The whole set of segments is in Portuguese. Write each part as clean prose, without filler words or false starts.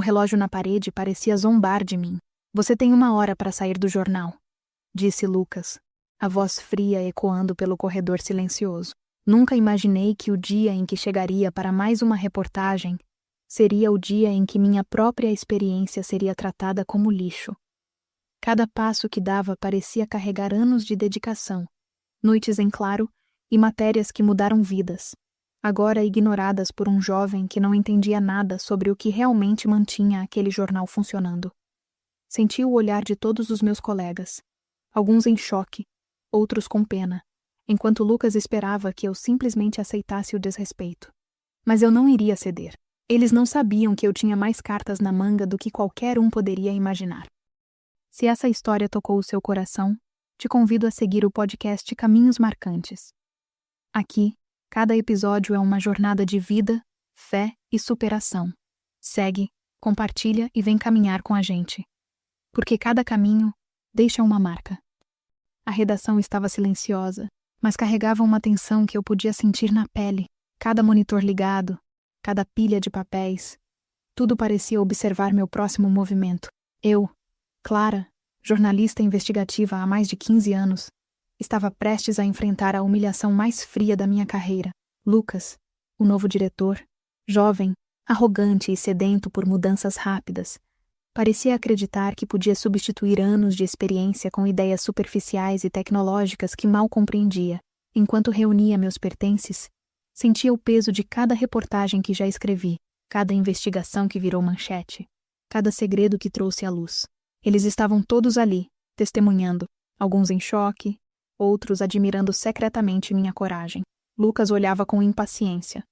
O relógio na parede parecia zombar de mim. Você tem 1 hora para sair do jornal, disse Lucas, a voz fria ecoando pelo corredor silencioso. Nunca imaginei que o dia em que chegaria para mais uma reportagem seria o dia em que minha própria experiência seria tratada como lixo. Cada passo que dava parecia carregar anos de dedicação, noites em claro e matérias que mudaram vidas, agora ignoradas por um jovem que não entendia nada sobre o que realmente mantinha aquele jornal funcionando. Senti o olhar de todos os meus colegas, alguns em choque, outros com pena, enquanto Lucas esperava que eu simplesmente aceitasse o desrespeito. Mas eu não iria ceder. Eles não sabiam que eu tinha mais cartas na manga do que qualquer um poderia imaginar. Se essa história tocou o seu coração, te convido a seguir o podcast Caminhos Marcantes. Aqui, cada episódio é uma jornada de vida, fé e superação. Segue, compartilha e vem caminhar com a gente. Porque cada caminho deixa uma marca. A redação estava silenciosa, mas carregava uma tensão que eu podia sentir na pele. Cada monitor ligado, cada pilha de papéis, tudo parecia observar meu próximo movimento. Eu, Clara, jornalista investigativa há mais de 15 anos, estava prestes a enfrentar a humilhação mais fria da minha carreira. Lucas, o novo diretor, jovem, arrogante e sedento por mudanças rápidas, parecia acreditar que podia substituir anos de experiência com ideias superficiais e tecnológicas que mal compreendia. Enquanto reunia meus pertences, sentia o peso de cada reportagem que já escrevi, cada investigação que virou manchete, cada segredo que trouxe à luz. Eles estavam todos ali, testemunhando, alguns em choque, outros admirando secretamente minha coragem. Lucas olhava com impaciência,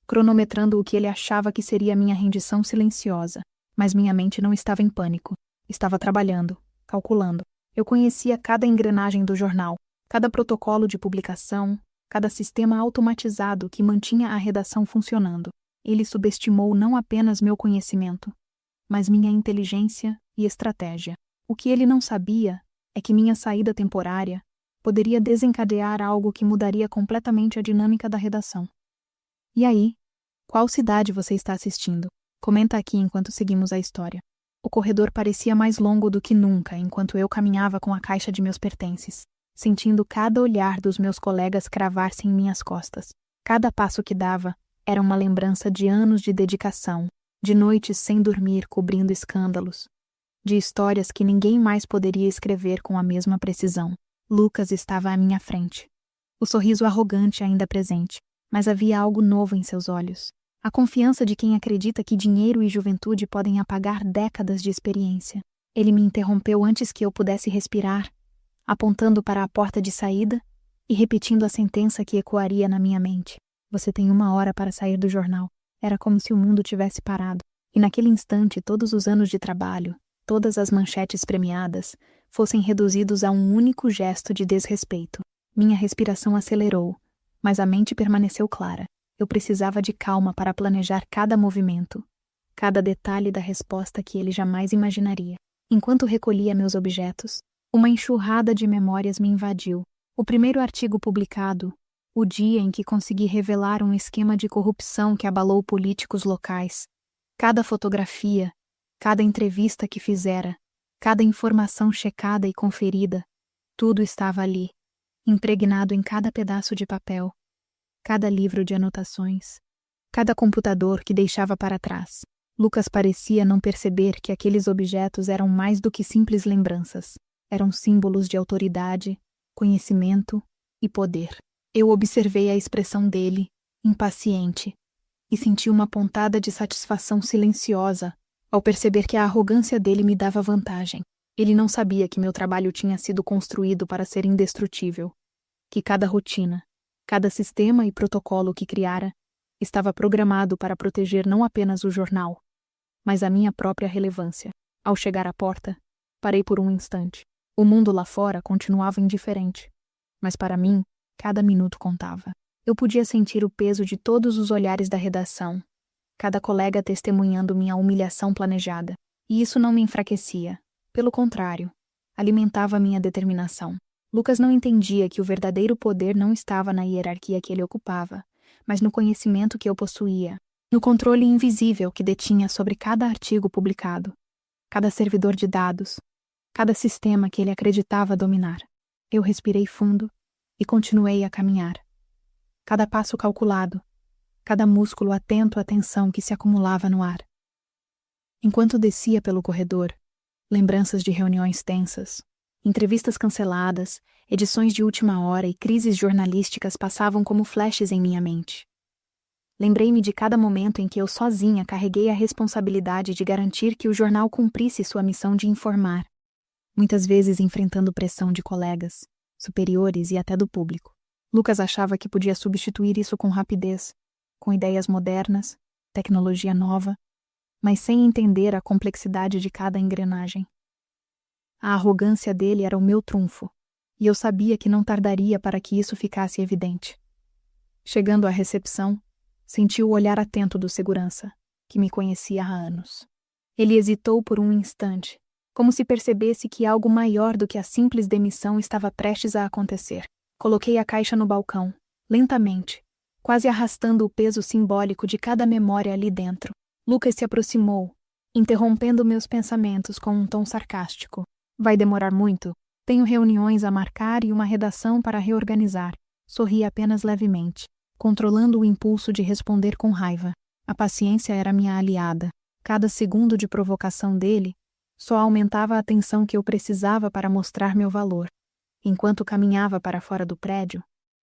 cronometrando o que ele achava que seria minha rendição silenciosa. Mas minha mente não estava em pânico. Estava trabalhando, calculando. Eu conhecia cada engrenagem do jornal, cada protocolo de publicação, cada sistema automatizado que mantinha a redação funcionando. Ele subestimou não apenas meu conhecimento, mas minha inteligência e estratégia. O que ele não sabia é que minha saída temporária poderia desencadear algo que mudaria completamente a dinâmica da redação. E aí, qual cidade você está assistindo? Comenta aqui enquanto seguimos a história. O corredor parecia mais longo do que nunca enquanto eu caminhava com a caixa de meus pertences, sentindo cada olhar dos meus colegas cravar-se em minhas costas. Cada passo que dava era uma lembrança de anos de dedicação, de noites sem dormir cobrindo escândalos, de histórias que ninguém mais poderia escrever com a mesma precisão. Lucas estava à minha frente, o sorriso arrogante ainda presente, mas havia algo novo em seus olhos. A confiança de quem acredita que dinheiro e juventude podem apagar décadas de experiência. Ele me interrompeu antes que eu pudesse respirar, apontando para a porta de saída e repetindo a sentença que ecoaria na minha mente. Você tem 1 hora para sair do jornal. Era como se o mundo tivesse parado. E naquele instante todos os anos de trabalho, todas as manchetes premiadas, fossem reduzidos a um único gesto de desrespeito. Minha respiração acelerou, mas a mente permaneceu clara. Eu precisava de calma para planejar cada movimento, cada detalhe da resposta que ele jamais imaginaria. Enquanto recolhia meus objetos, uma enxurrada de memórias me invadiu. O primeiro artigo publicado, o dia em que consegui revelar um esquema de corrupção que abalou políticos locais, cada fotografia, cada entrevista que fizera, cada informação checada e conferida, tudo estava ali, impregnado em cada pedaço de papel, cada livro de anotações, cada computador que deixava para trás. Lucas parecia não perceber que aqueles objetos eram mais do que simples lembranças. Eram símbolos de autoridade, conhecimento e poder. Eu observei a expressão dele, impaciente, e senti uma pontada de satisfação silenciosa ao perceber que a arrogância dele me dava vantagem. Ele não sabia que meu trabalho tinha sido construído para ser indestrutível, que cada rotina, cada sistema e protocolo que criara estava programado para proteger não apenas o jornal, mas a minha própria relevância. Ao chegar à porta, parei por um instante. O mundo lá fora continuava indiferente, mas para mim, cada minuto contava. Eu podia sentir o peso de todos os olhares da redação, cada colega testemunhando minha humilhação planejada. E isso não me enfraquecia. Pelo contrário, alimentava minha determinação. Lucas não entendia que o verdadeiro poder não estava na hierarquia que ele ocupava, mas no conhecimento que eu possuía. no controle invisível que detinha sobre cada artigo publicado, cada servidor de dados, cada sistema que ele acreditava dominar. Eu respirei fundo e continuei a caminhar. Cada passo calculado, cada músculo atento à tensão que se acumulava no ar. Enquanto descia pelo corredor, lembranças de reuniões tensas, entrevistas canceladas, edições de última hora e crises jornalísticas passavam como flashes em minha mente. Lembrei-me de cada momento em que eu sozinha carreguei a responsabilidade de garantir que o jornal cumprisse sua missão de informar, muitas vezes enfrentando pressão de colegas, superiores e até do público. Lucas achava que podia substituir isso com rapidez, com ideias modernas, tecnologia nova, mas sem entender a complexidade de cada engrenagem. A arrogância dele era o meu trunfo, e eu sabia que não tardaria para que isso ficasse evidente. Chegando à recepção, senti o olhar atento do segurança, que me conhecia há anos. Ele hesitou por um instante, como se percebesse que algo maior do que a simples demissão estava prestes a acontecer. Coloquei a caixa no balcão, lentamente, quase arrastando o peso simbólico de cada memória ali dentro. Lucas se aproximou, interrompendo meus pensamentos com um tom sarcástico. Vai demorar muito? Tenho reuniões a marcar e uma redação para reorganizar. Sorri apenas levemente, controlando o impulso de responder com raiva. A paciência era minha aliada. Cada segundo de provocação dele só aumentava a tensão que eu precisava para mostrar meu valor. Enquanto caminhava para fora do prédio,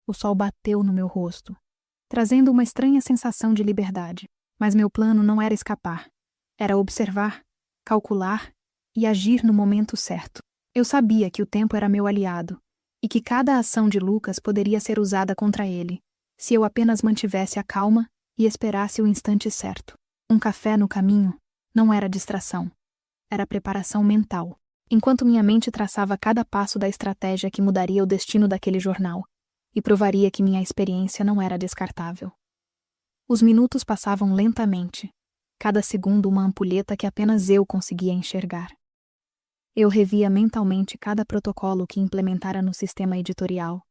o sol bateu no meu rosto, trazendo uma estranha sensação de liberdade. Mas meu plano não era escapar. Era observar, calcular e agir no momento certo. Eu sabia que o tempo era meu aliado e que cada ação de Lucas poderia ser usada contra ele, se eu apenas mantivesse a calma e esperasse o instante certo. Um café no caminho não era distração. Era preparação mental. Enquanto minha mente traçava cada passo da estratégia que mudaria o destino daquele jornal e provaria que minha experiência não era descartável. Os minutos passavam lentamente, cada segundo uma ampulheta que apenas eu conseguia enxergar. Eu revia mentalmente cada protocolo que implementara no sistema editorial,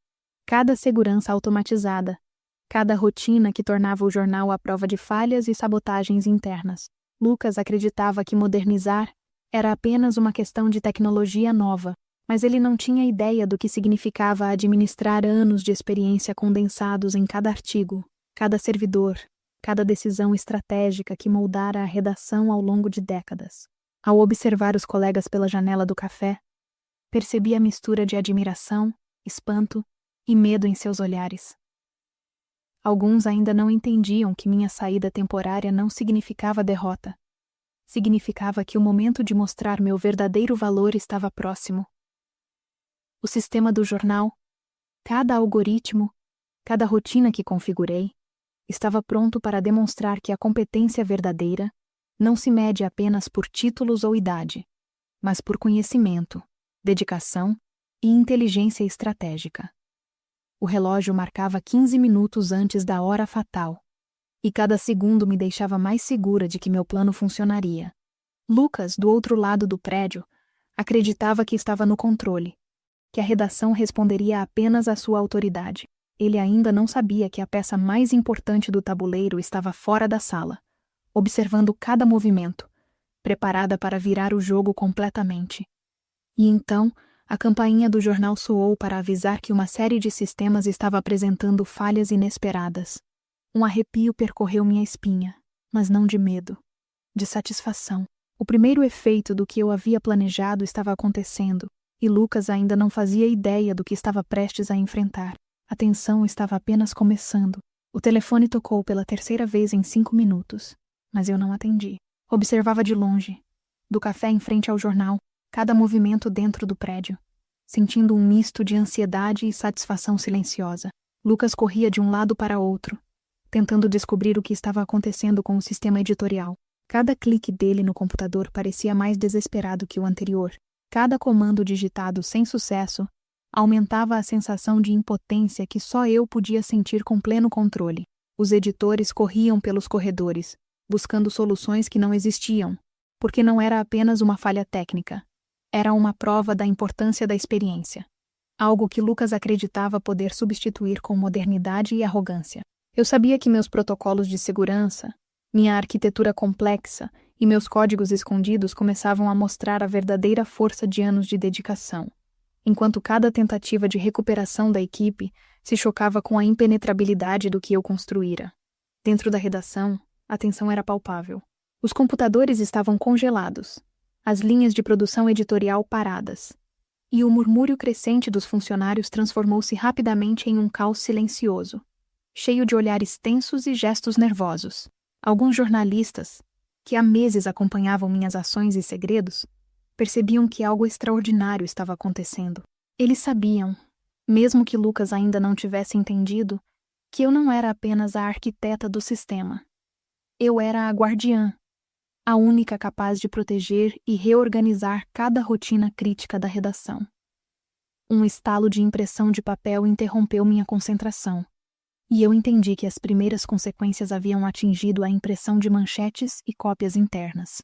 cada segurança automatizada, cada rotina que tornava o jornal à prova de falhas e sabotagens internas. Lucas acreditava que modernizar era apenas uma questão de tecnologia nova, mas ele não tinha ideia do que significava administrar anos de experiência condensados em cada artigo, cada servidor, cada decisão estratégica que moldara a redação ao longo de décadas. Ao observar os colegas pela janela do café, percebi a mistura de admiração, espanto e medo em seus olhares. Alguns ainda não entendiam que minha saída temporária não significava derrota. Significava que o momento de mostrar meu verdadeiro valor estava próximo. O sistema do jornal, cada algoritmo, cada rotina que configurei, estava pronto para demonstrar que a competência verdadeira não se mede apenas por títulos ou idade, mas por conhecimento, dedicação e inteligência estratégica. O relógio marcava 15 minutos antes da hora fatal, e cada segundo me deixava mais segura de que meu plano funcionaria. Lucas, do outro lado do prédio, acreditava que estava no controle, que a redação responderia apenas à sua autoridade. Ele ainda não sabia que a peça mais importante do tabuleiro estava fora da sala, observando cada movimento, preparada para virar o jogo completamente. E então, a campainha do jornal soou para avisar que uma série de sistemas estava apresentando falhas inesperadas. Um arrepio percorreu minha espinha, mas não de medo, de satisfação. O primeiro efeito do que eu havia planejado estava acontecendo, e Lucas ainda não fazia ideia do que estava prestes a enfrentar. A tensão estava apenas começando. O telefone tocou pela terceira vez em 5 minutos, mas eu não atendi. Observava de longe, do café em frente ao jornal, cada movimento dentro do prédio, sentindo um misto de ansiedade e satisfação silenciosa. Lucas corria de um lado para outro, tentando descobrir o que estava acontecendo com o sistema editorial. Cada clique dele no computador parecia mais desesperado que o anterior. Cada comando digitado sem sucesso aumentava a sensação de impotência que só eu podia sentir com pleno controle. Os editores corriam pelos corredores, buscando soluções que não existiam, porque não era apenas uma falha técnica. Era uma prova da importância da experiência. Algo que Lucas acreditava poder substituir com modernidade e arrogância. Eu sabia que meus protocolos de segurança, Minha arquitetura complexa e meus códigos escondidos começavam a mostrar a verdadeira força de anos de dedicação, enquanto cada tentativa de recuperação da equipe se chocava com a impenetrabilidade do que eu construíra. Dentro da redação, a tensão era palpável. Os computadores estavam congelados, as linhas de produção editorial paradas, e o murmúrio crescente dos funcionários transformou-se rapidamente em um caos silencioso, cheio de olhares tensos e gestos nervosos. Alguns jornalistas, que há meses acompanhavam minhas ações e segredos, percebiam que algo extraordinário estava acontecendo. Eles sabiam, mesmo que Lucas ainda não tivesse entendido, que eu não era apenas a arquiteta do sistema. Eu era a guardiã, a única capaz de proteger e reorganizar cada rotina crítica da redação. Um estalo de impressão de papel interrompeu minha concentração, e eu entendi que as primeiras consequências haviam atingido a impressão de manchetes e cópias internas.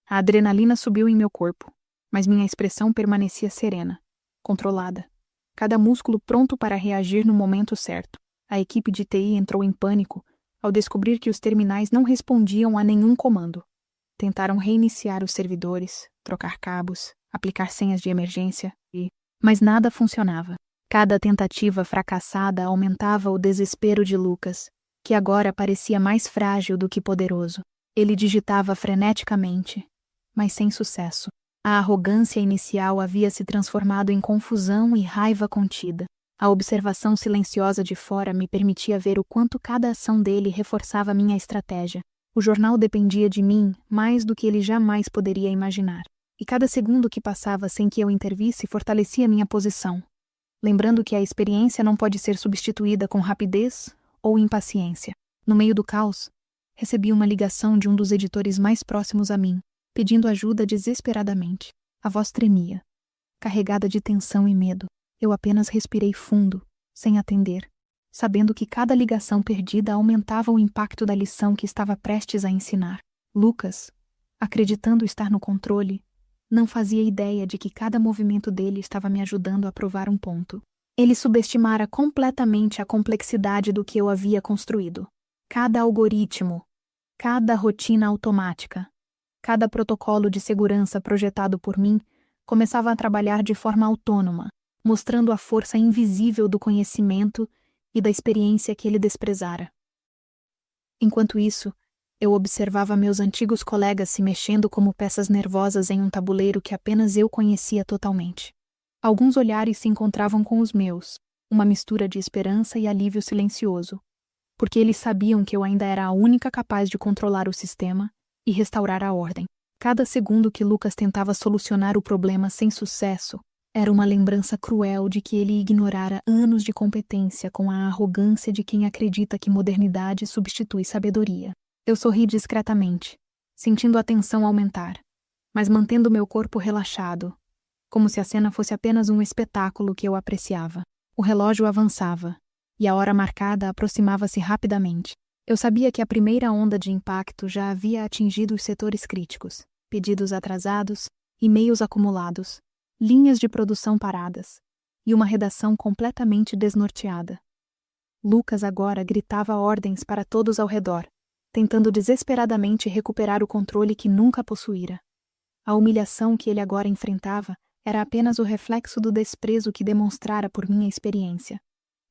A adrenalina subiu em meu corpo, mas minha expressão permanecia serena, controlada, cada músculo pronto para reagir no momento certo. A equipe de TI entrou em pânico ao descobrir que os terminais não respondiam a nenhum comando. Tentaram reiniciar os servidores, trocar cabos, aplicar senhas de emergência, mas nada funcionava. Cada tentativa fracassada aumentava o desespero de Lucas, que agora parecia mais frágil do que poderoso. Ele digitava freneticamente, mas sem sucesso. A arrogância inicial havia se transformado em confusão e raiva contida. A observação silenciosa de fora me permitia ver o quanto cada ação dele reforçava minha estratégia. O jornal dependia de mim mais do que ele jamais poderia imaginar. E cada segundo que passava sem que eu intervisse fortalecia minha posição, lembrando que a experiência não pode ser substituída com rapidez ou impaciência. No meio do caos, recebi uma ligação de um dos editores mais próximos a mim, pedindo ajuda desesperadamente. A voz tremia, carregada de tensão e medo. Eu apenas respirei fundo, sem atender, sabendo que cada ligação perdida aumentava o impacto da lição que estava prestes a ensinar. Lucas, acreditando estar no controle, não fazia ideia de que cada movimento dele estava me ajudando a provar um ponto. Ele subestimara completamente a complexidade do que eu havia construído. Cada algoritmo, cada rotina automática, cada protocolo de segurança projetado por mim começava a trabalhar de forma autônoma, mostrando a força invisível do conhecimento e da experiência que ele desprezara. Enquanto isso, eu observava meus antigos colegas se mexendo como peças nervosas em um tabuleiro que apenas eu conhecia totalmente. Alguns olhares se encontravam com os meus, uma mistura de esperança e alívio silencioso, porque eles sabiam que eu ainda era a única capaz de controlar o sistema e restaurar a ordem. Cada segundo que Lucas tentava solucionar o problema sem sucesso era uma lembrança cruel de que ele ignorara anos de competência com a arrogância de quem acredita que modernidade substitui sabedoria. Eu sorri discretamente, sentindo a tensão aumentar, mas mantendo meu corpo relaxado, como se a cena fosse apenas um espetáculo que eu apreciava. O relógio avançava, e a hora marcada aproximava-se rapidamente. Eu sabia que a primeira onda de impacto já havia atingido os setores críticos, pedidos atrasados, e-mails acumulados, linhas de produção paradas, e uma redação completamente desnorteada. Lucas agora gritava ordens para todos ao redor, tentando desesperadamente recuperar o controle que nunca possuíra. A humilhação que ele agora enfrentava era apenas o reflexo do desprezo que demonstrara por minha experiência.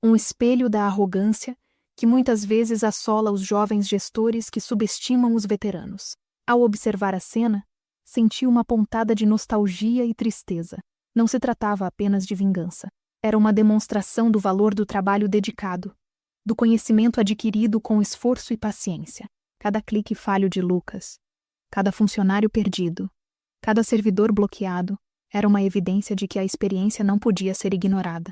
Um espelho da arrogância que muitas vezes assola os jovens gestores que subestimam os veteranos. Ao observar a cena, senti uma pontada de nostalgia e tristeza. Não se tratava apenas de vingança. Era uma demonstração do valor do trabalho dedicado, do conhecimento adquirido com esforço e paciência. Cada clique falho de Lucas, cada funcionário perdido, cada servidor bloqueado era uma evidência de que a experiência não podia ser ignorada.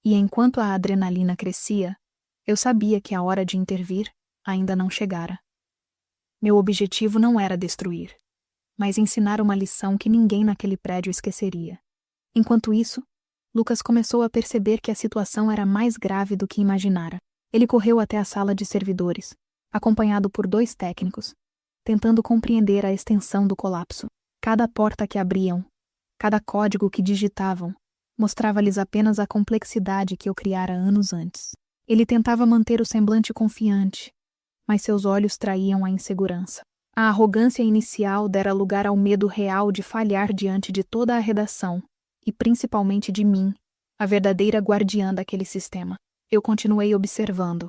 E enquanto a adrenalina crescia, eu sabia que a hora de intervir ainda não chegara. Meu objetivo não era destruir, mas ensinar uma lição que ninguém naquele prédio esqueceria. Enquanto isso, Lucas começou a perceber que a situação era mais grave do que imaginara. Ele correu até a sala de servidores, acompanhado por 2 técnicos, tentando compreender a extensão do colapso. Cada porta que abriam, cada código que digitavam, mostrava-lhes apenas a complexidade que eu criara anos antes. Ele tentava manter o semblante confiante, mas seus olhos traíam a insegurança. A arrogância inicial dera lugar ao medo real de falhar diante de toda a redação, e principalmente de mim, a verdadeira guardiã daquele sistema. Eu continuei observando,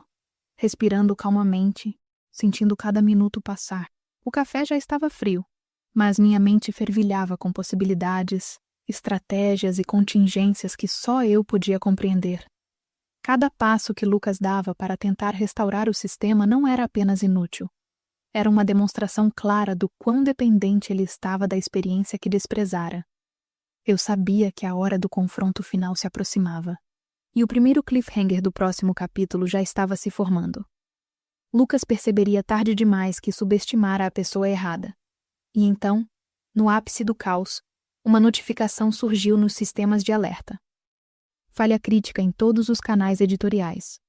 respirando calmamente, sentindo cada minuto passar. O café já estava frio, mas minha mente fervilhava com possibilidades, estratégias e contingências que só eu podia compreender. Cada passo que Lucas dava para tentar restaurar o sistema não era apenas inútil. Era uma demonstração clara do quão dependente ele estava da experiência que desprezara. Eu sabia que a hora do confronto final se aproximava. E o primeiro cliffhanger do próximo capítulo já estava se formando. Lucas perceberia tarde demais que subestimara a pessoa errada. E então, no ápice do caos, uma notificação surgiu nos sistemas de alerta. Falha crítica em todos os canais editoriais.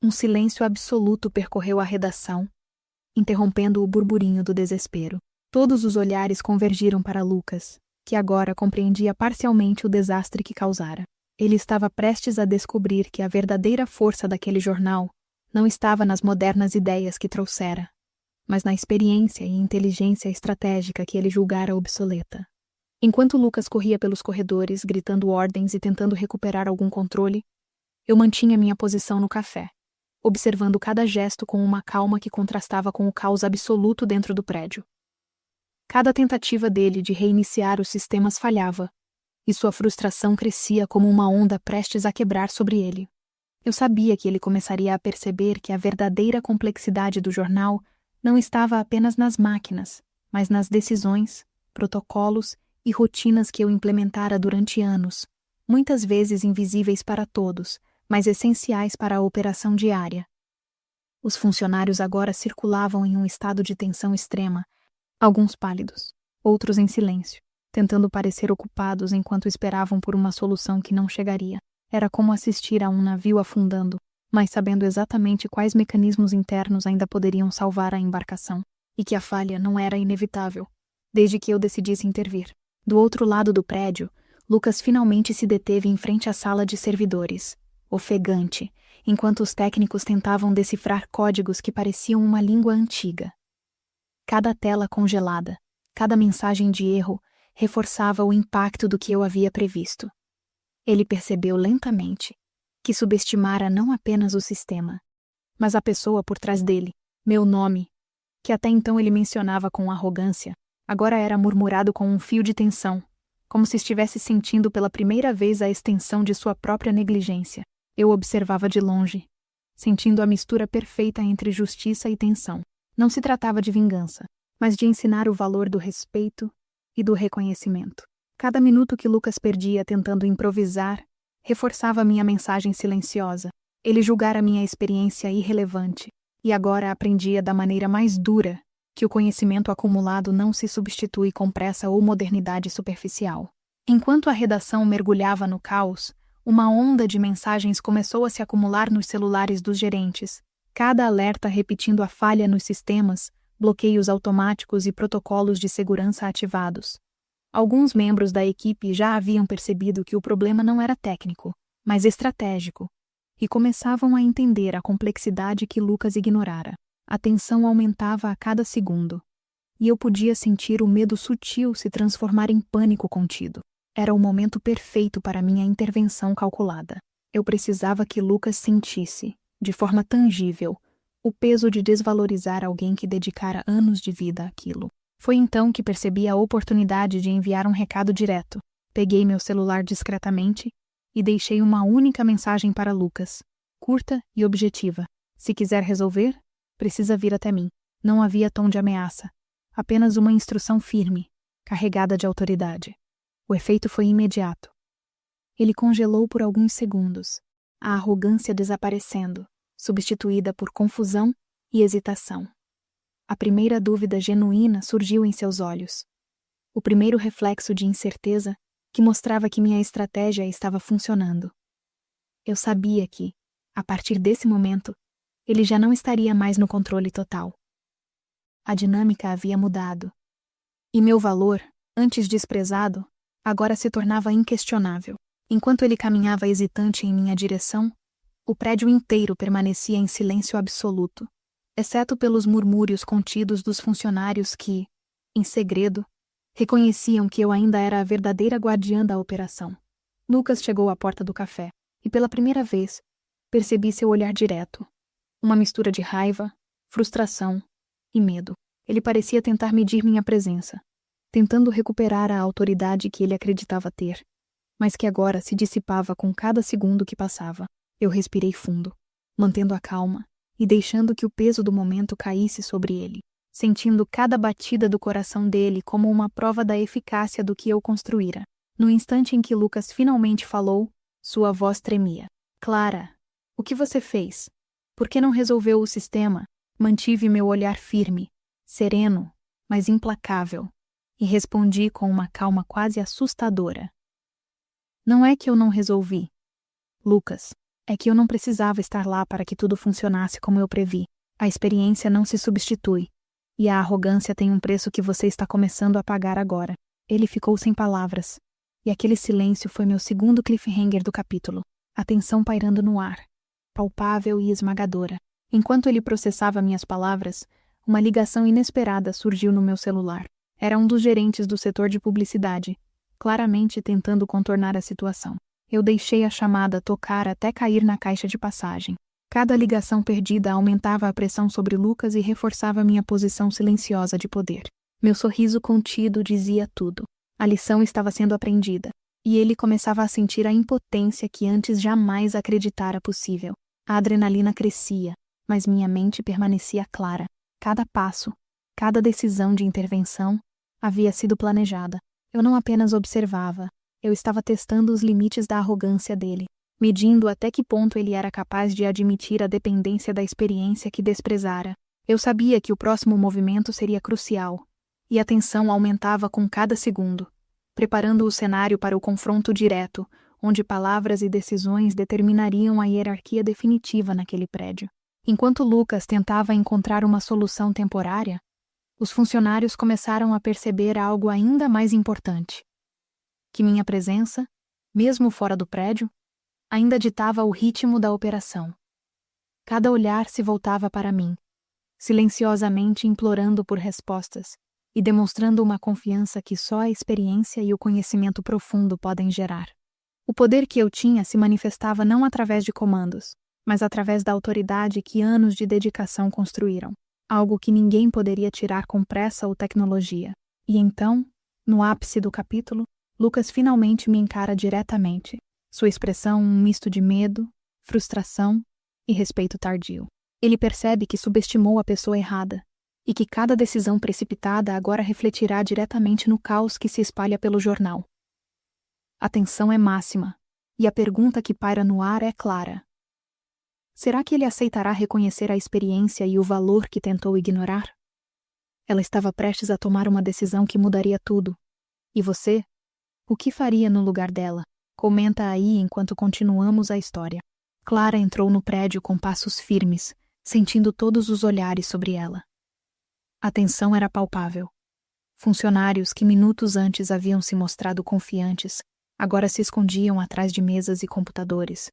Um silêncio absoluto percorreu a redação, interrompendo o burburinho do desespero. Todos os olhares convergiram para Lucas, que agora compreendia parcialmente o desastre que causara. Ele estava prestes a descobrir que a verdadeira força daquele jornal não estava nas modernas ideias que trouxera, mas na experiência e inteligência estratégica que ele julgara obsoleta. Enquanto Lucas corria pelos corredores, gritando ordens e tentando recuperar algum controle, eu mantinha minha posição no café, observando cada gesto com uma calma que contrastava com o caos absoluto dentro do prédio. Cada tentativa dele de reiniciar os sistemas falhava, e sua frustração crescia como uma onda prestes a quebrar sobre ele. Eu sabia que ele começaria a perceber que a verdadeira complexidade do jornal não estava apenas nas máquinas, mas nas decisões, protocolos e rotinas que eu implementara durante anos, muitas vezes invisíveis para todos, mas essenciais para a operação diária. Os funcionários agora circulavam em um estado de tensão extrema, alguns pálidos, outros em silêncio, tentando parecer ocupados enquanto esperavam por uma solução que não chegaria. Era como assistir a um navio afundando, mas sabendo exatamente quais mecanismos internos ainda poderiam salvar a embarcação, e que a falha não era inevitável, desde que eu decidisse intervir. Do outro lado do prédio, Lucas finalmente se deteve em frente à sala de servidores, ofegante, enquanto os técnicos tentavam decifrar códigos que pareciam uma língua antiga. Cada tela congelada, cada mensagem de erro, reforçava o impacto do que eu havia previsto. Ele percebeu lentamente que subestimara não apenas o sistema, mas a pessoa por trás dele. Meu nome, que até então ele mencionava com arrogância, agora era murmurado com um fio de tensão, como se estivesse sentindo pela primeira vez a extensão de sua própria negligência. Eu observava de longe, sentindo a mistura perfeita entre justiça e tensão. Não se tratava de vingança, mas de ensinar o valor do respeito e do reconhecimento. Cada minuto que Lucas perdia tentando improvisar, reforçava minha mensagem silenciosa. Ele julgara minha experiência irrelevante, e agora aprendia da maneira mais dura que o conhecimento acumulado não se substitui com pressa ou modernidade superficial. Enquanto a redação mergulhava no caos, uma onda de mensagens começou a se acumular nos celulares dos gerentes, cada alerta repetindo a falha nos sistemas, bloqueios automáticos e protocolos de segurança ativados. Alguns membros da equipe já haviam percebido que o problema não era técnico, mas estratégico, e começavam a entender a complexidade que Lucas ignorara. A tensão aumentava a cada segundo, e eu podia sentir o medo sutil se transformar em pânico contido. Era o momento perfeito para minha intervenção calculada. Eu precisava que Lucas sentisse, de forma tangível, o peso de desvalorizar alguém que dedicara anos de vida àquilo. Foi então que percebi a oportunidade de enviar um recado direto. Peguei meu celular discretamente e deixei uma única mensagem para Lucas, curta e objetiva. Se quiser resolver, precisa vir até mim. Não havia tom de ameaça, apenas uma instrução firme, carregada de autoridade. O efeito foi imediato. Ele congelou por alguns segundos, a arrogância desaparecendo, substituída por confusão e hesitação. A primeira dúvida genuína surgiu em seus olhos. O primeiro reflexo de incerteza que mostrava que minha estratégia estava funcionando. Eu sabia que, a partir desse momento, ele já não estaria mais no controle total. A dinâmica havia mudado. E meu valor, antes desprezado, agora se tornava inquestionável. Enquanto ele caminhava hesitante em minha direção, o prédio inteiro permanecia em silêncio absoluto, exceto pelos murmúrios contidos dos funcionários que, em segredo, reconheciam que eu ainda era a verdadeira guardiã da operação. Lucas chegou à porta do café, e pela primeira vez, percebi seu olhar direto. Uma mistura de raiva, frustração e medo. Ele parecia tentar medir minha presença, tentando recuperar a autoridade que ele acreditava ter, mas que agora se dissipava com cada segundo que passava. Eu respirei fundo, mantendo a calma e deixando que o peso do momento caísse sobre ele, sentindo cada batida do coração dele como uma prova da eficácia do que eu construíra. No instante em que Lucas finalmente falou, sua voz tremia. Clara, o que você fez? Por que não resolveu o sistema? Mantive meu olhar firme, sereno, mas implacável, e respondi com uma calma quase assustadora. Não é que eu não resolvi, Lucas. É que eu não precisava estar lá para que tudo funcionasse como eu previ. A experiência não se substitui. E a arrogância tem um preço que você está começando a pagar agora. Ele ficou sem palavras. E aquele silêncio foi meu segundo cliffhanger do capítulo. A tensão pairando no ar, palpável e esmagadora. Enquanto ele processava minhas palavras, uma ligação inesperada surgiu no meu celular. Era um dos gerentes do setor de publicidade, claramente tentando contornar a situação. Eu deixei a chamada tocar até cair na caixa de passagem. Cada ligação perdida aumentava a pressão sobre Lucas e reforçava minha posição silenciosa de poder. Meu sorriso contido dizia tudo. A lição estava sendo aprendida, e ele começava a sentir a impotência que antes jamais acreditara possível. A adrenalina crescia, mas minha mente permanecia clara. Cada passo, cada decisão de intervenção havia sido planejada. Eu não apenas observava, eu estava testando os limites da arrogância dele, medindo até que ponto ele era capaz de admitir a dependência da experiência que desprezara. Eu sabia que o próximo movimento seria crucial, e a tensão aumentava com cada segundo, preparando o cenário para o confronto direto, onde palavras e decisões determinariam a hierarquia definitiva naquele prédio. Enquanto Lucas tentava encontrar uma solução temporária, os funcionários começaram a perceber algo ainda mais importante. Que minha presença, mesmo fora do prédio, ainda ditava o ritmo da operação. Cada olhar se voltava para mim, silenciosamente implorando por respostas e demonstrando uma confiança que só a experiência e o conhecimento profundo podem gerar. O poder que eu tinha se manifestava não através de comandos, mas através da autoridade que anos de dedicação construíram, algo que ninguém poderia tirar com pressa ou tecnologia. E então, no ápice do capítulo, Lucas finalmente me encara diretamente, sua expressão um misto de medo, frustração e respeito tardio. Ele percebe que subestimou a pessoa errada e que cada decisão precipitada agora refletirá diretamente no caos que se espalha pelo jornal. A tensão é máxima, e a pergunta que paira no ar é clara. Será que ele aceitará reconhecer a experiência e o valor que tentou ignorar? Ela estava prestes a tomar uma decisão que mudaria tudo. E você? O que faria no lugar dela? Comenta aí enquanto continuamos a história. Clara entrou no prédio com passos firmes, sentindo todos os olhares sobre ela. A tensão era palpável. Funcionários que minutos antes haviam se mostrado confiantes, agora se escondiam atrás de mesas e computadores.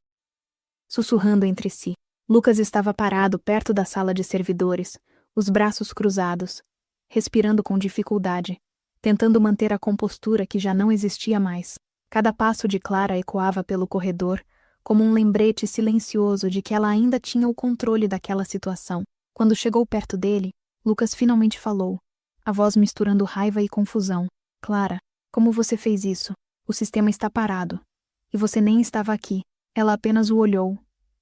Sussurrando entre si, Lucas estava parado perto da sala de servidores, os braços cruzados, respirando com dificuldade, tentando manter a compostura que já não existia mais. Cada passo de Clara ecoava pelo corredor, como um lembrete silencioso de que ela ainda tinha o controle daquela situação. Quando chegou perto dele, Lucas finalmente falou, a voz misturando raiva e confusão. Clara, como você fez isso? O sistema está parado. E você nem estava aqui. Ela apenas o olhou,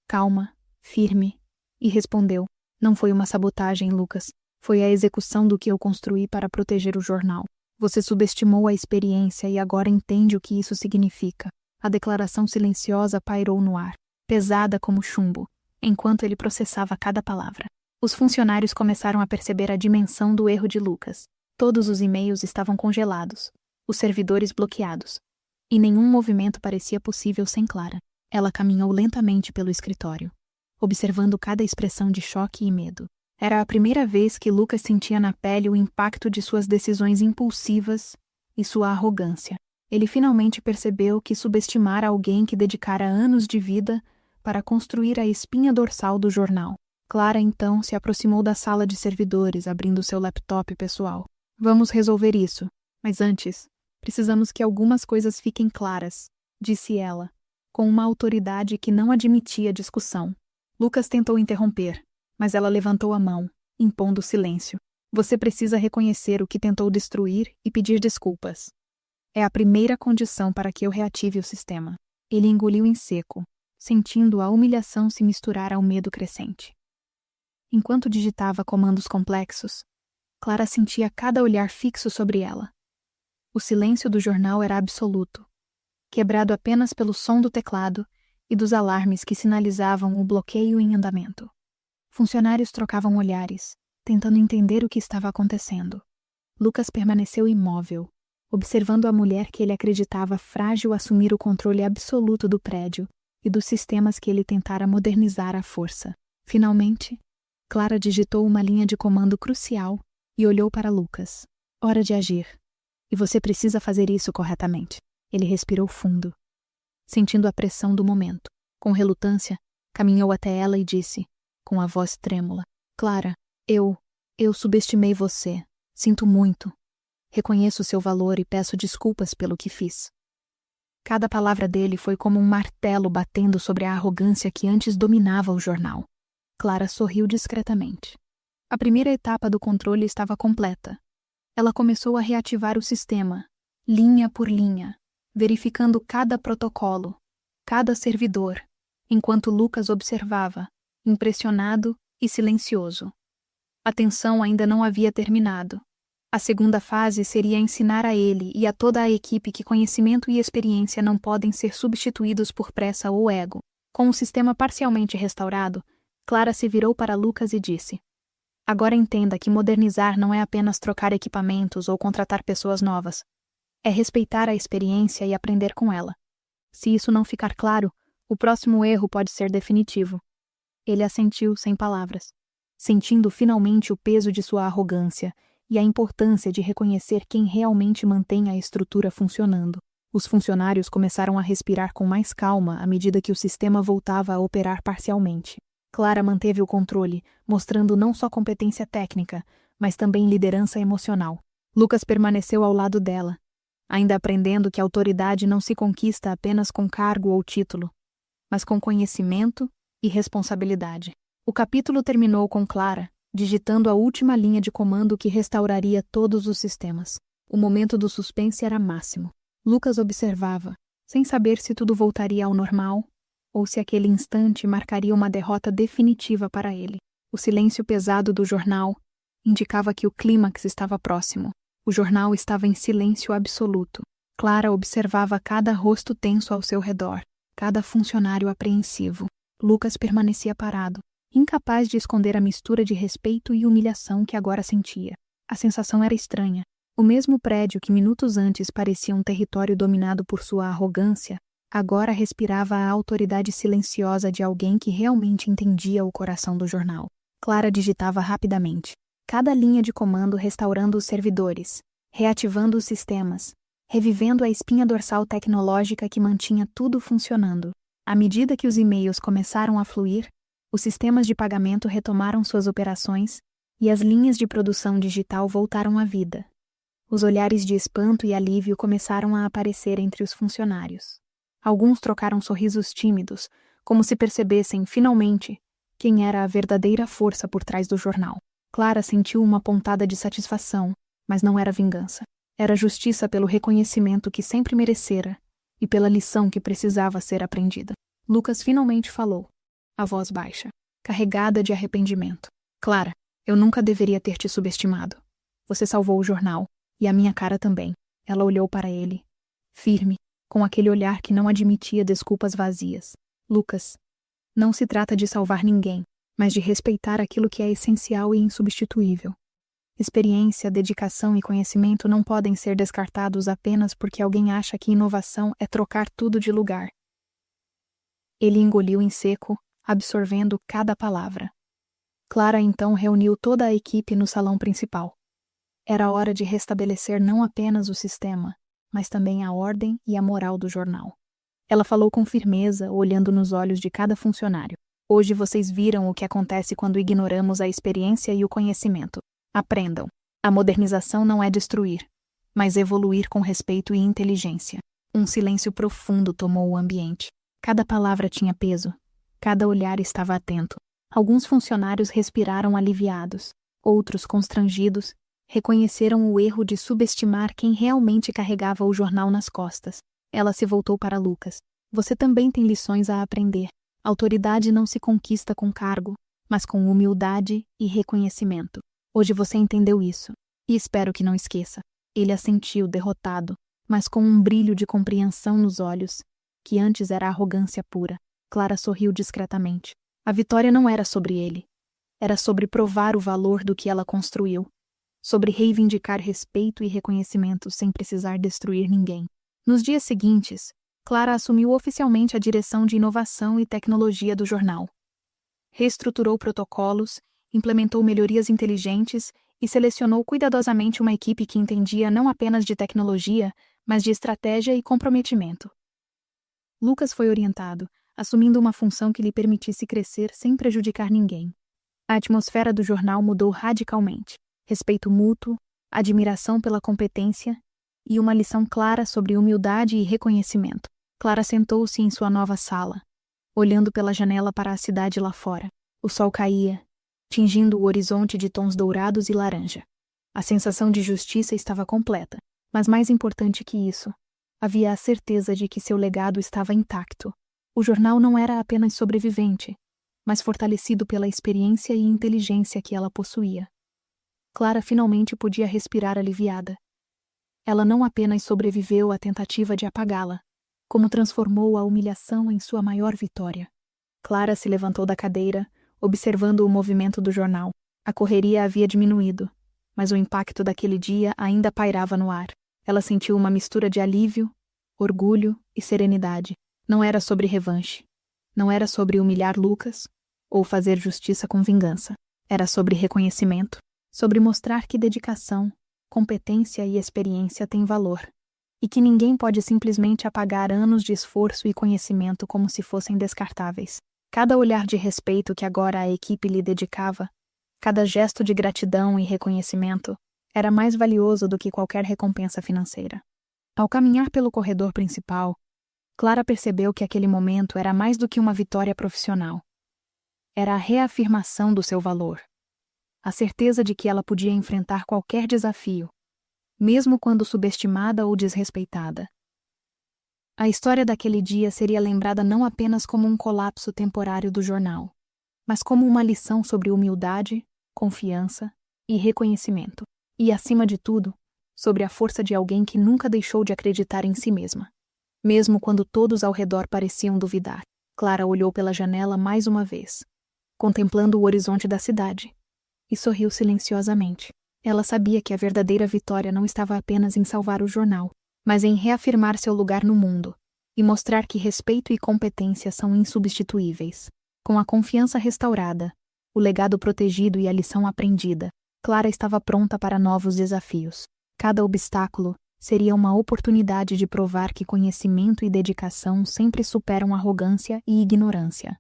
calma, firme, e respondeu. Não foi uma sabotagem, Lucas. Foi a execução do que eu construí para proteger o jornal. Você subestimou a experiência e agora entende o que isso significa. A declaração silenciosa pairou no ar, pesada como chumbo, enquanto ele processava cada palavra. Os funcionários começaram a perceber a dimensão do erro de Lucas. Todos os e-mails estavam congelados, os servidores bloqueados, e nenhum movimento parecia possível sem Clara. Ela caminhou lentamente pelo escritório, observando cada expressão de choque e medo. Era a primeira vez que Lucas sentia na pele o impacto de suas decisões impulsivas e sua arrogância. Ele finalmente percebeu que subestimara alguém que dedicara anos de vida para construir a espinha dorsal do jornal. Clara então se aproximou da sala de servidores, abrindo seu laptop pessoal. Vamos resolver isso, mas antes, precisamos que algumas coisas fiquem claras, disse ela, com uma autoridade que não admitia discussão. Lucas tentou interromper, mas ela levantou a mão, impondo silêncio. Você precisa reconhecer o que tentou destruir e pedir desculpas. É a primeira condição para que eu reative o sistema. Ele engoliu em seco, sentindo a humilhação se misturar ao medo crescente. Enquanto digitava comandos complexos, Clara sentia cada olhar fixo sobre ela. O silêncio do jornal era absoluto, quebrado apenas pelo som do teclado e dos alarmes que sinalizavam o bloqueio em andamento. Funcionários trocavam olhares, tentando entender o que estava acontecendo. Lucas permaneceu imóvel, observando a mulher que ele acreditava frágil assumir o controle absoluto do prédio e dos sistemas que ele tentara modernizar à força. Finalmente, Clara digitou uma linha de comando crucial e olhou para Lucas. Hora de agir. E você precisa fazer isso corretamente. Ele respirou fundo, sentindo a pressão do momento. Com relutância, caminhou até ela e disse, com a voz trêmula: Clara, eu subestimei você. Sinto muito. Reconheço seu valor e peço desculpas pelo que fiz. Cada palavra dele foi como um martelo batendo sobre a arrogância que antes dominava o jornal. Clara sorriu discretamente. A primeira etapa do controle estava completa. Ela começou a reativar o sistema, linha por linha, verificando cada protocolo, cada servidor, enquanto Lucas observava, impressionado e silencioso. A tensão ainda não havia terminado. A segunda fase seria ensinar a ele e a toda a equipe que conhecimento e experiência não podem ser substituídos por pressa ou ego. Com o sistema parcialmente restaurado, Clara se virou para Lucas e disse: Agora entenda que modernizar não é apenas trocar equipamentos ou contratar pessoas novas. É respeitar a experiência e aprender com ela. Se isso não ficar claro, o próximo erro pode ser definitivo. Ele assentiu sem palavras, sentindo finalmente o peso de sua arrogância e a importância de reconhecer quem realmente mantém a estrutura funcionando. Os funcionários começaram a respirar com mais calma à medida que o sistema voltava a operar parcialmente. Clara manteve o controle, mostrando não só competência técnica, mas também liderança emocional. Lucas permaneceu ao lado dela, ainda aprendendo que a autoridade não se conquista apenas com cargo ou título, mas com conhecimento e responsabilidade. O capítulo terminou com Clara digitando a última linha de comando que restauraria todos os sistemas. O momento do suspense era máximo. Lucas observava, sem saber se tudo voltaria ao normal ou se aquele instante marcaria uma derrota definitiva para ele. O silêncio pesado do jornal indicava que o clímax estava próximo. O jornal estava em silêncio absoluto. Clara observava cada rosto tenso ao seu redor, cada funcionário apreensivo. Lucas permanecia parado, incapaz de esconder a mistura de respeito e humilhação que agora sentia. A sensação era estranha. O mesmo prédio que minutos antes parecia um território dominado por sua arrogância, agora respirava a autoridade silenciosa de alguém que realmente entendia o coração do jornal. Clara digitava rapidamente, cada linha de comando restaurando os servidores, reativando os sistemas, revivendo a espinha dorsal tecnológica que mantinha tudo funcionando. À medida que os e-mails começaram a fluir, os sistemas de pagamento retomaram suas operações e as linhas de produção digital voltaram à vida. Os olhares de espanto e alívio começaram a aparecer entre os funcionários. Alguns trocaram sorrisos tímidos, como se percebessem, finalmente, quem era a verdadeira força por trás do jornal. Clara sentiu uma pontada de satisfação, mas não era vingança. Era justiça pelo reconhecimento que sempre merecera e pela lição que precisava ser aprendida. Lucas finalmente falou, a voz baixa, carregada de arrependimento. Clara, eu nunca deveria ter te subestimado. Você salvou o jornal, e a minha cara também. Ela olhou para ele, firme, com aquele olhar que não admitia desculpas vazias. Lucas, não se trata de salvar ninguém, mas de respeitar aquilo que é essencial e insubstituível. Experiência, dedicação e conhecimento não podem ser descartados apenas porque alguém acha que inovação é trocar tudo de lugar. Ele engoliu em seco, absorvendo cada palavra. Clara então reuniu toda a equipe no salão principal. Era hora de restabelecer não apenas o sistema, mas também a ordem e a moral do jornal. Ela falou com firmeza, olhando nos olhos de cada funcionário. Hoje vocês viram o que acontece quando ignoramos a experiência e o conhecimento. Aprendam. A modernização não é destruir, mas evoluir com respeito e inteligência. Um silêncio profundo tomou o ambiente. Cada palavra tinha peso. Cada olhar estava atento. Alguns funcionários respiraram aliviados. Outros, constrangidos, reconheceram o erro de subestimar quem realmente carregava o jornal nas costas. Ela se voltou para Lucas. Você também tem lições a aprender. Autoridade não se conquista com cargo, mas com humildade e reconhecimento. Hoje você entendeu isso. E espero que não esqueça. Ele assentiu, derrotado, mas com um brilho de compreensão nos olhos, que antes era arrogância pura. Clara sorriu discretamente. A vitória não era sobre ele. Era sobre provar o valor do que ela construiu. Sobre reivindicar respeito e reconhecimento sem precisar destruir ninguém. Nos dias seguintes, Clara assumiu oficialmente a direção de inovação e tecnologia do jornal. Reestruturou protocolos, implementou melhorias inteligentes e selecionou cuidadosamente uma equipe que entendia não apenas de tecnologia, mas de estratégia e comprometimento. Lucas foi orientado, assumindo uma função que lhe permitisse crescer sem prejudicar ninguém. A atmosfera do jornal mudou radicalmente. Respeito mútuo, admiração pela competência e uma lição clara sobre humildade e reconhecimento. Clara sentou-se em sua nova sala, olhando pela janela para a cidade lá fora. O sol caía, tingindo o horizonte de tons dourados e laranja. A sensação de justiça estava completa, mas mais importante que isso, havia a certeza de que seu legado estava intacto. O jornal não era apenas sobrevivente, mas fortalecido pela experiência e inteligência que ela possuía. Clara finalmente podia respirar aliviada. Ela não apenas sobreviveu à tentativa de apagá-la, como transformou a humilhação em sua maior vitória. Clara se levantou da cadeira, observando o movimento do jornal. A correria havia diminuído, mas o impacto daquele dia ainda pairava no ar. Ela sentiu uma mistura de alívio, orgulho e serenidade. Não era sobre revanche. Não era sobre humilhar Lucas ou fazer justiça com vingança. Era sobre reconhecimento, sobre mostrar que dedicação, competência e experiência têm valor, e que ninguém pode simplesmente apagar anos de esforço e conhecimento como se fossem descartáveis. Cada olhar de respeito que agora a equipe lhe dedicava, cada gesto de gratidão e reconhecimento, era mais valioso do que qualquer recompensa financeira. Ao caminhar pelo corredor principal, Clara percebeu que aquele momento era mais do que uma vitória profissional. Era a reafirmação do seu valor. A certeza de que ela podia enfrentar qualquer desafio, mesmo quando subestimada ou desrespeitada. A história daquele dia seria lembrada não apenas como um colapso temporário do jornal, mas como uma lição sobre humildade, confiança e reconhecimento. E, acima de tudo, sobre a força de alguém que nunca deixou de acreditar em si mesma. Mesmo quando todos ao redor pareciam duvidar, Clara olhou pela janela mais uma vez, contemplando o horizonte da cidade, e sorriu silenciosamente. Ela sabia que a verdadeira vitória não estava apenas em salvar o jornal, mas em reafirmar seu lugar no mundo e mostrar que respeito e competência são insubstituíveis. Com a confiança restaurada, o legado protegido e a lição aprendida, Clara estava pronta para novos desafios. Cada obstáculo seria uma oportunidade de provar que conhecimento e dedicação sempre superam arrogância e ignorância.